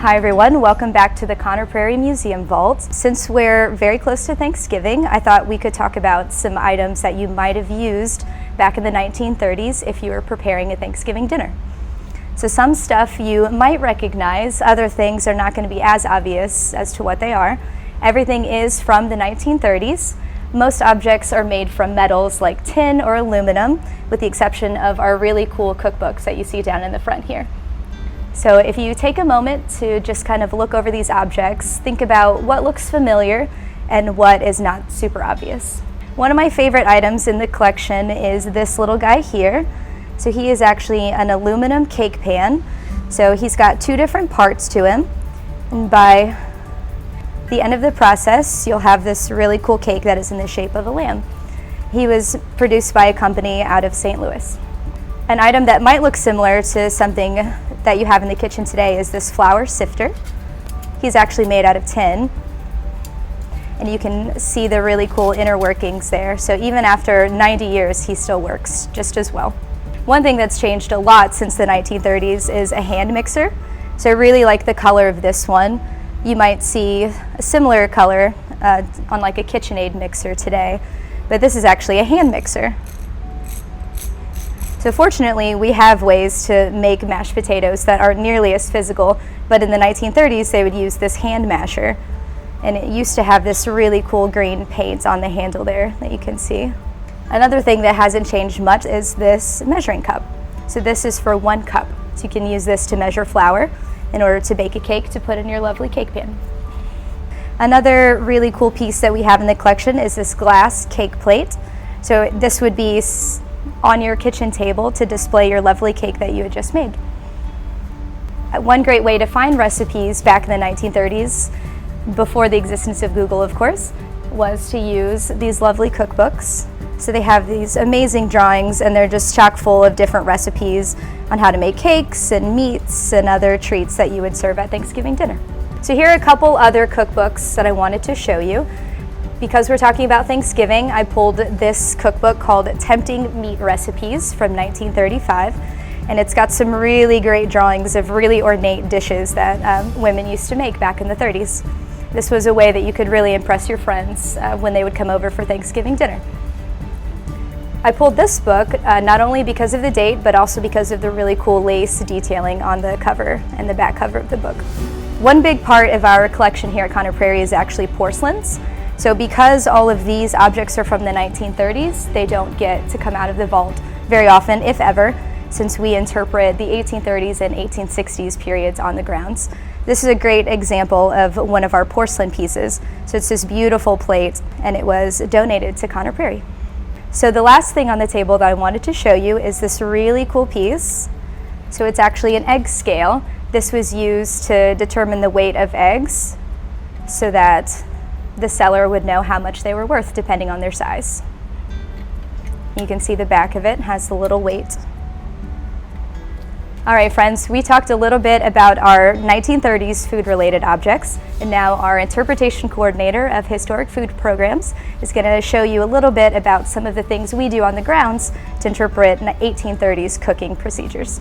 Hi everyone, welcome back to the Prairie Museum Vault. Since we're very close to Thanksgiving, I thought we could talk about some items that you might have used back in the 1930s if you were preparing a Thanksgiving dinner. So some stuff you might recognize, other things are not going to be as obvious as to what they are. Everything is from the 1930s. Most objects are made from metals like tin or aluminum, with the exception of our really cool cookbooks that you see down in the front here. So if you take a moment to just kind of look over these objects, think about what looks familiar and what is not super obvious. One of my favorite items in the collection is this little guy here. So he is actually an aluminum cake pan. So he's got two different parts to him. And by the end of the process, you'll have this really cool cake that is in the shape of a lamb. He was produced by a company out of St. Louis. An item that might look similar to something that you have in the kitchen today is this flour sifter. He's actually made out of tin, and you can see the really cool inner workings there. So even after 90 years, he still works just as well. One thing that's changed a lot since the 1930s is a hand mixer. So I really like the color of this one. You might see a similar color on like a KitchenAid mixer today, but this is actually a hand mixer. So fortunately, we have ways to make mashed potatoes that aren't nearly as physical, but in the 1930s, they would use this hand masher. And it used to have this really cool green paint on the handle there that you can see. Another thing that hasn't changed much is this measuring cup. So this is for 1 cup. So you can use this to measure flour in order to bake a cake to put in your lovely cake pan. Another really cool piece that we have in the collection is this glass cake plate. So this would be on your kitchen table to display your lovely cake that you had just made. One great way to find recipes back in the 1930s, before the existence of Google of course, was to use these lovely cookbooks. So they have these amazing drawings and they're just chock full of different recipes on how to make cakes and meats and other treats that you would serve at Thanksgiving dinner. So here are a couple other cookbooks that I wanted to show you. Because we're talking about Thanksgiving, I pulled this cookbook called Tempting Meat Recipes from 1935, and it's got some really great drawings of really ornate dishes that women used to make back in the 30s. This was a way that you could really impress your friends when they would come over for Thanksgiving dinner. I pulled this book not only because of the date, but also because of the really cool lace detailing on the cover and the back cover of the book. One big part of our collection here at Prairie is actually porcelains. So because all of these objects are from the 1930s, they don't get to come out of the vault very often, if ever, since we interpret the 1830s and 1860s periods on the grounds. This is a great example of one of our porcelain pieces. So it's this beautiful plate, and it was donated to Prairie. So the last thing on the table that I wanted to show you is this really cool piece. So it's actually an egg scale. This was used to determine the weight of eggs so that the seller would know how much they were worth depending on their size. You can see the back of it has the little weight. All right, friends, we talked a little bit about our 1930s food-related objects, and now our interpretation coordinator of historic food programs is going to show you a little bit about some of the things we do on the grounds to interpret 1830s cooking procedures.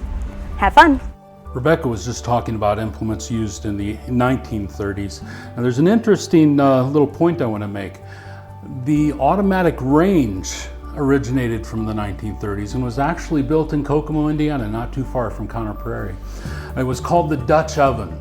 Have fun! Rebecca was just talking about implements used in the 1930s. And there's an interesting little point I want to make. The automatic range originated from the 1930s and was actually built in Kokomo, Indiana, not too far from Prairie. It was called the Dutch oven.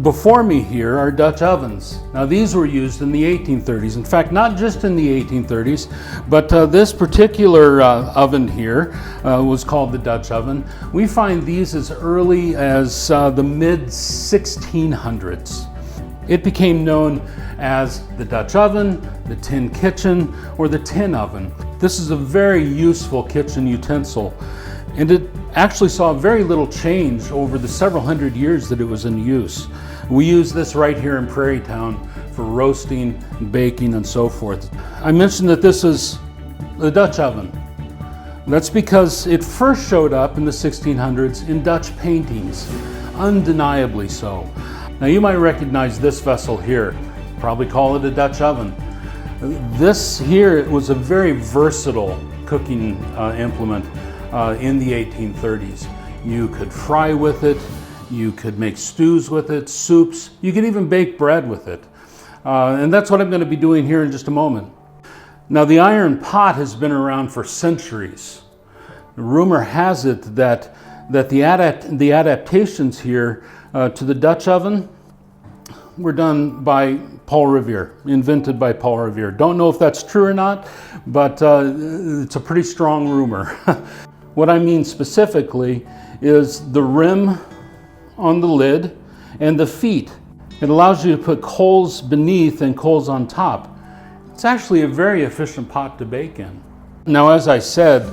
Before me here are Dutch ovens. Now these were used in the 1830s. In fact, not just in the 1830s, but this particular oven here was called the Dutch oven. We find these as early as the mid-1600s. It became known as the Dutch oven, the tin kitchen, or the tin oven. This is a very useful kitchen utensil, and it actually saw very little change over the several hundred years that it was in use. We use this right here in Prairie Town for roasting, baking, and so forth. I mentioned that this is the Dutch oven. That's because it first showed up in the 1600s in Dutch paintings, undeniably so. Now you might recognize this vessel here, probably call it a Dutch oven. This here was a very versatile cooking implement in the 1830s. You could fry with it, You could make stews with it, soups. You could even bake bread with it. And that's what I'm going to be doing here in just a moment. Now, the iron pot has been around for centuries. Rumor has it that the adaptations here to the Dutch oven were done by Paul Revere, invented by Paul Revere. Don't know if that's true or not, but it's a pretty strong rumor. What I mean specifically is the rim on the lid and the feet. It allows you to put coals beneath and coals on top. It's actually a very efficient pot to bake in. Now, as I said,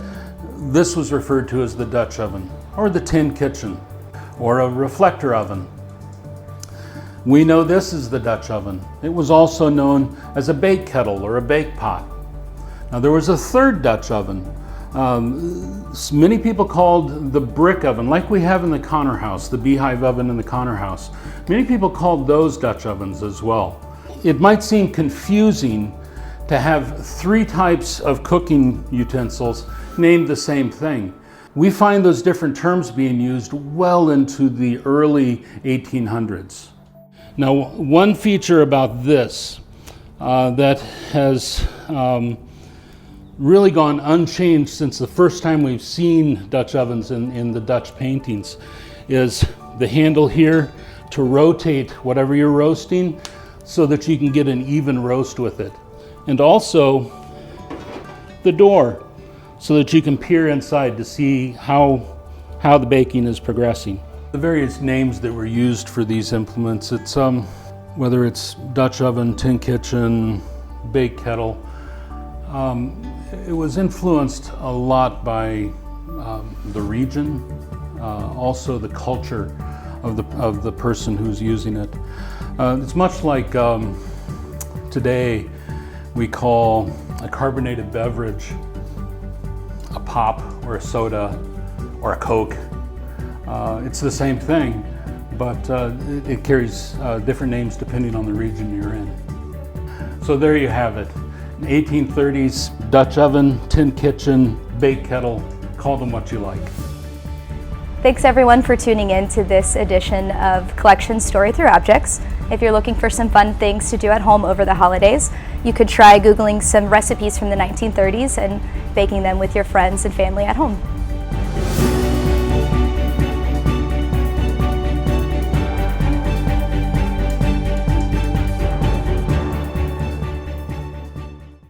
this was referred to as the Dutch oven, or the tin kitchen, or a reflector oven. We know this is the Dutch oven. It was also known as a bake kettle or a bake pot. Now, there was a third Dutch oven. Many people called the brick oven, like we have in the Connor house, the beehive oven in the Connor house. Many people called those Dutch ovens as well. It might seem confusing to have three types of cooking utensils named the same thing. We find those different terms being used well into the early 1800s. Now, one feature about this that has really gone unchanged since the first time we've seen Dutch ovens in the Dutch paintings is the handle here to rotate whatever you're roasting so that you can get an even roast with it. And also the door so that you can peer inside to see how the baking is progressing. The various names that were used for these implements, it's whether it's Dutch oven, tin kitchen, bake kettle, it was influenced a lot by the region, also the culture of the person who's using it. It's much like today we call a carbonated beverage a pop or a soda or a Coke. It's the same thing, but it carries different names depending on the region you're in. So there you have it. 1830s Dutch oven, tin kitchen, bake kettle, call them what you like. Thanks everyone for tuning in to this edition of Collection Story Through Objects. If you're looking for some fun things to do at home over the holidays, you could try Googling some recipes from the 1930s and baking them with your friends and family at home.